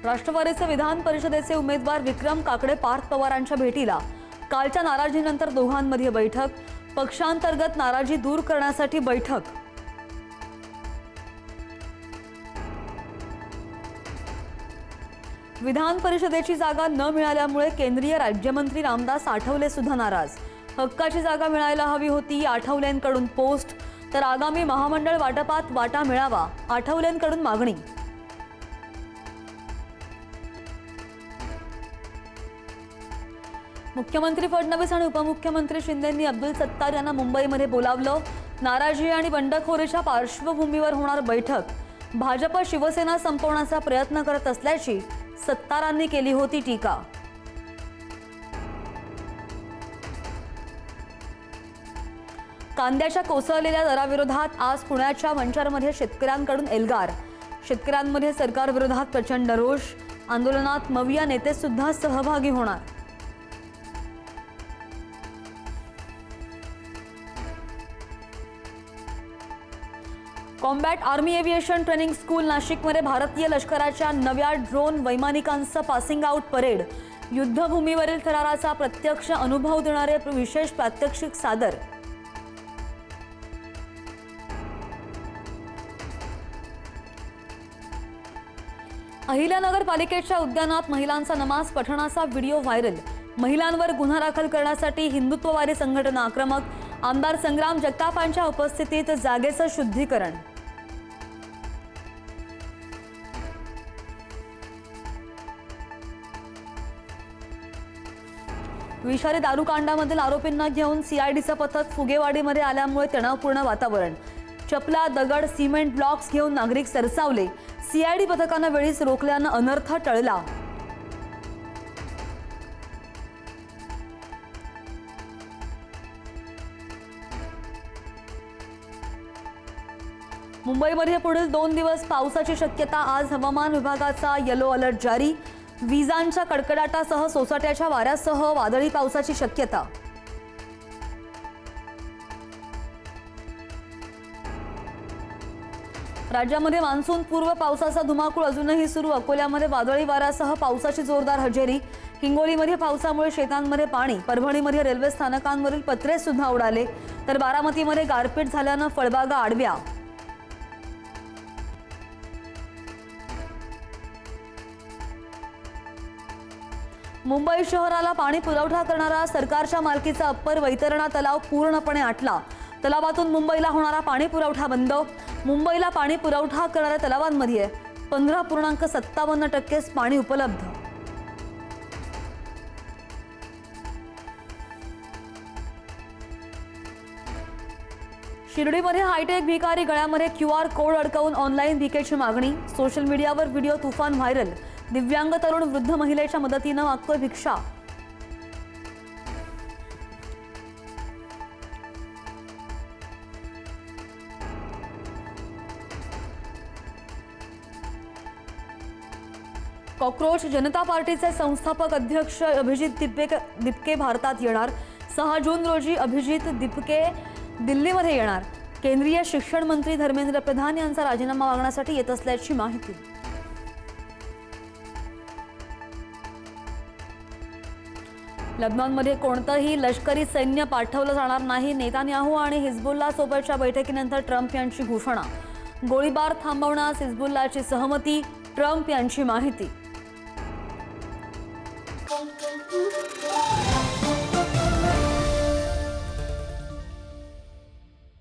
राष्ट्रवादीचे विधान परिषदेचे उमेदवार विक्रम काकडे पार्थ पवारांच्या भेटीला कालच्या नाराजीनंतर दोघांमध्ये बैठक, पक्षांतर्गत नाराजी दूर करण्यासाठी बैठक। विधान परिषदेची जागा न मिळाल्यामुळे केंद्रीय राज्यमंत्री रामदास आठवले सुद्धा नाराज। हक्काची जागा मिळायला हवी होती, आठवलेंकडून पोस्ट। तर आगामी महामंडळ वाटपात वाटा मिळावा, आठवलेंकडून मागणी। मुख्यमंत्री फडणवीस आणि उपमुख्यमंत्री शिंदेंनी अब्दुल सत्तार यांना मुंबईमध्ये बोलावलं। नाराजी आणि बंडखोरीच्या पार्श्वभूमीवर होणार बैठक। भाजप शिवसेना संपवण्याचा प्रयत्न करत असल्याची सत्तारांनी केली होती टीका। कांद्याच्या कोसळलेल्या दराविरोधात आज पुण्याच्या मंचरमध्ये शेतकऱ्यांकडून एल्गार। शेतकऱ्यांमध्ये सरकारविरोधात प्रचंड रोष। आंदोलनात मविया नेते सुद्धा सहभागी होणार। Combat army aviation training school नाशिकमध्ये भारतीय लष्कराच्या नव्या ड्रोन वैमानिकांचं पासिंग आउट परेड। युद्धभूमीवरील थराराचा प्रत्यक्ष अनुभव देणारे विशेष प्रात्यक्षिक सादर। अहिल्यानगर पालिकेच्या उद्यानात महिलांचा नमाज पठणाचा व्हिडिओ व्हायरल। महिलांवर गुन्हा दाखल करण्यासाठी हिंदुत्ववादी संघटना आक्रमक। आमदार संग्राम जगतापांच्या उपस्थितीत जागेचं शुद्धीकरण। विषारी दारूकांडामधील आरोपींना घेऊन सीआयडीचं पथक फुगेवाडीमध्ये आल्यामुळे तणावपूर्ण वातावरण। चपला, दगड, सिमेंट ब्लॉक्स घेऊन नागरिक सरसावले। सीआयडी पथकानं वेळीच रोखल्यानं अनर्थ टळला। मुंबईमध्ये पुढील 2 दिवस पावसाची शक्यता। आज हवामान विभागाचा येलो अलर्ट जारी। विजांच्या कडकडाटासह सोसाट्याच्या वाऱ्यासह वादळी पावसाची शक्यता। राज्यामध्ये मान्सून पूर्व पावसाचा धुमाकूळ अजूनही सुरू। अकोल्यामध्ये वादळी वाऱ्यासह पावसाची जोरदार हजेरी। हिंगोलीमध्ये पावसामुळे शेतांमध्ये पाणी। परभणीमध्ये रेल्वे स्थानकांवरील पत्रे सुद्धा उडाले। तर बारामतीमध्ये गारपीट झाल्यानं फळबागा आडव्या। मुंबई शहराला पाणी पुरवठा करणारा सरकारच्या मालकीचा अप्पर वैतरणा तलाव पूर्णपणे आटला। तलावातून मुंबईला होणारा पाणी पुरवठा बंद। मुंबईला पाणी पुरवठा करणाऱ्या तलावांमध्ये 15.57% पाणी उपलब्ध। शिर्डीमध्ये हायटेक भिकारी गळ्यामध्ये QR कोड अडकवून ऑनलाईन भिकेची मागणी। सोशल मीडियावर व्हिडिओ तुफान व्हायरल। दिव्यांग तरुण वृद्ध महिलेच्या मदतीनं मागतोय भिक्षा। कॉकरोच जनता पार्टीचे संस्थापक अध्यक्ष अभिजित दिपके भारतात येणार। 6 जून रोजी अभिजित दिपके दिल्लीमध्ये येणार। केंद्रीय शिक्षण मंत्री धर्मेंद्र प्रधान यांचा राजीनामा मागण्यासाठी येत असल्याची माहिती। लेबनॉनमध्ये कोणतंही लष्करी सैन्य पाठवलं जाणार नाही। नेतान्याहू आणि हिजबुल्ला सोबतच्या बैठकीनंतर ट्रम्प यांची घोषणा। गोळीबार थांबवण्यास हिजबुल्लाची सहमती, ट्रम्प यांची माहिती।